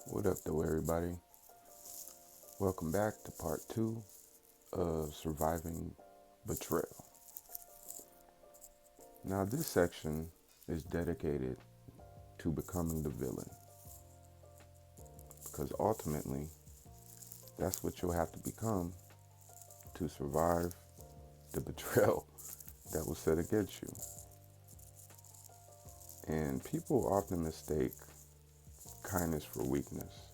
What up, though, everybody? Welcome back to part two of Surviving Betrayal. Now, this section is dedicated to becoming the villain because ultimately, that's what you'll have to become to survive the betrayal that was set against you. And people often mistake kindness for weakness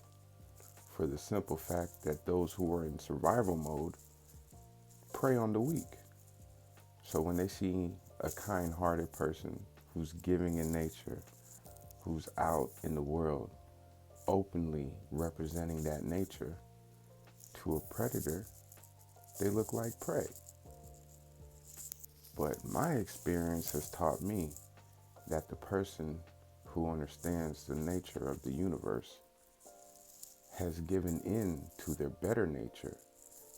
for the simple fact that those who are in survival mode prey on the weak. So when they see a kind-hearted person who's giving in nature, who's out in the world openly representing that nature to a predator, they look like prey. But my experience has taught me that the person who understands the nature of the universe has given in to their better nature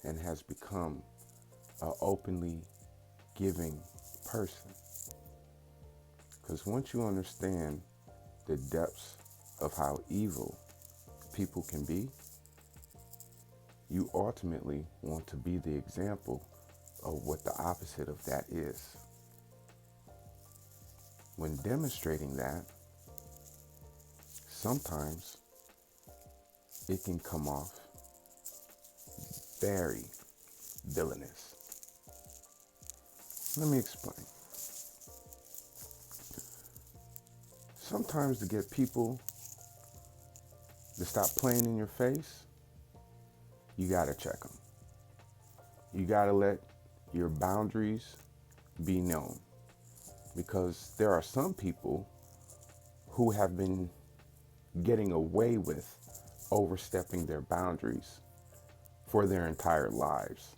and has become an openly giving person. Because once you understand the depths of how evil people can be, you ultimately want to be the example of what the opposite of that is. When demonstrating that, sometimes it can come off very villainous. Let me explain. Sometimes to get people to stop playing in your face, you gotta check them. You gotta let your boundaries be known, because there are some people who have been getting away with overstepping their boundaries for their entire lives,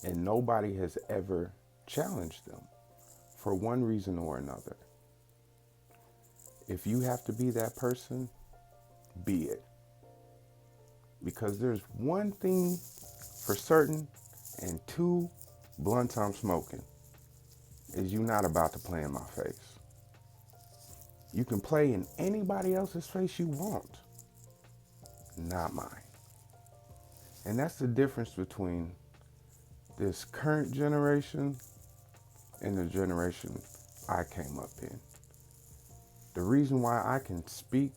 and nobody has ever challenged them for one reason or another. If you have to be that person, be it. Because there's one thing for certain, and two blunts I'm smoking, is you not about to play in my face. You can play in anybody else's face you want, not mine. And that's the difference between this current generation and the generation I came up in. The reason why I can speak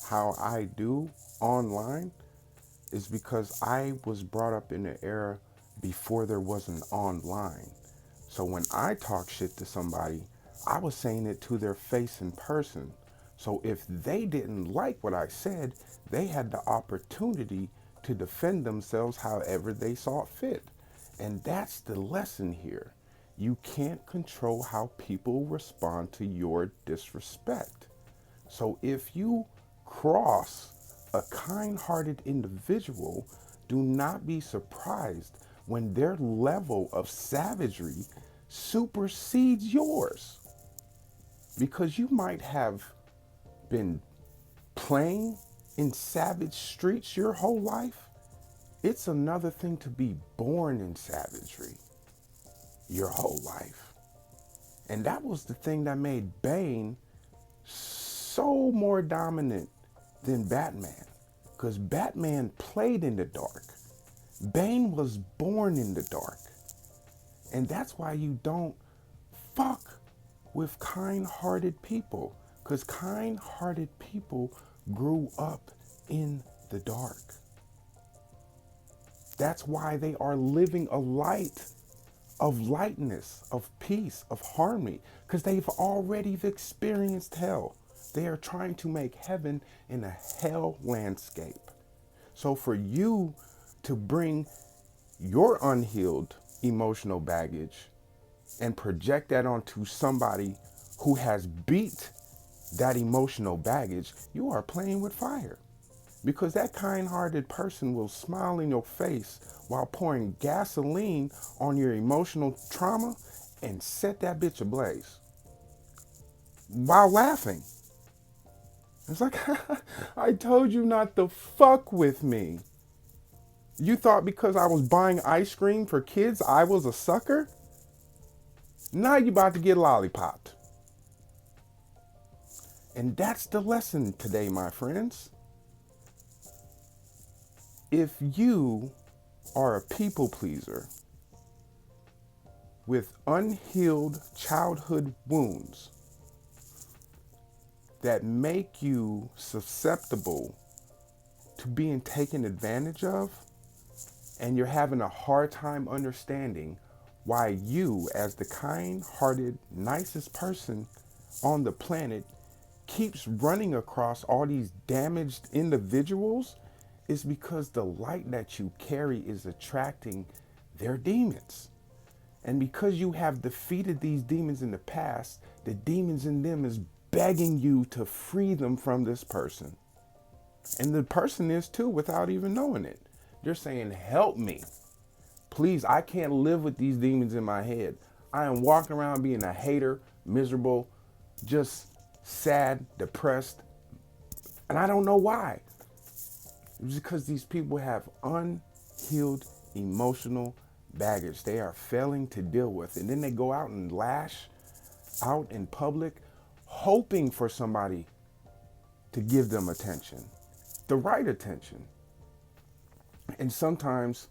how I do online is because I was brought up in an era before there was an online. So when I talk shit to somebody, I was saying it to their face in person. So if they didn't like what I said, they had the opportunity to defend themselves however they saw fit. And that's the lesson here. You can't control how people respond to your disrespect. So if you cross a kind-hearted individual, do not be surprised when their level of savagery supersedes yours. Because you might have been playing in savage streets your whole life. It's another thing to be born in savagery your whole life. And that was the thing that made Bane so more dominant than Batman. Because Batman played in the dark. Bane was born in the dark. And that's why you don't fuck with kind-hearted people. Because kind-hearted people grew up in the dark. That's why they are living a light of lightness, of peace, of harmony, because they've already experienced hell. They are trying to make heaven in a hell landscape. So for you to bring your unhealed emotional baggage and project that onto somebody who has beat that emotional baggage, you are playing with fire. Because that kind-hearted person will smile in your face while pouring gasoline on your emotional trauma and set that bitch ablaze while laughing. It's like, I told you not to fuck with me. You thought because I was buying ice cream for kids, I was a sucker? Now you about to get lollipopped. And that's the lesson today, my friends. If you are a people pleaser with unhealed childhood wounds that make you susceptible to being taken advantage of, and you're having a hard time understanding why you, as the kind-hearted, nicest person on the planet, keeps running across all these damaged individuals, is because the light that you carry is attracting their demons. And because you have defeated these demons in the past, the demons in them is begging you to free them from this person. And the person is too, without even knowing it. They're saying, help me. Please, I can't live with these demons in my head. I am walking around being a hater, miserable, just sad, depressed. And I don't know why. It's because these people have unhealed emotional baggage they are failing to deal with. And then they go out and lash out in public, hoping for somebody to give them attention, the right attention. And sometimes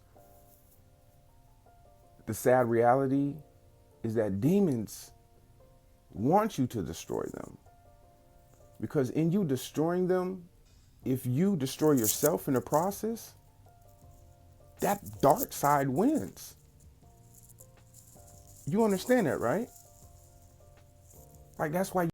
the sad reality is that demons want you to destroy them. Because in you destroying them, if you destroy yourself in the process, that dark side wins. You understand that, right? Like, that's why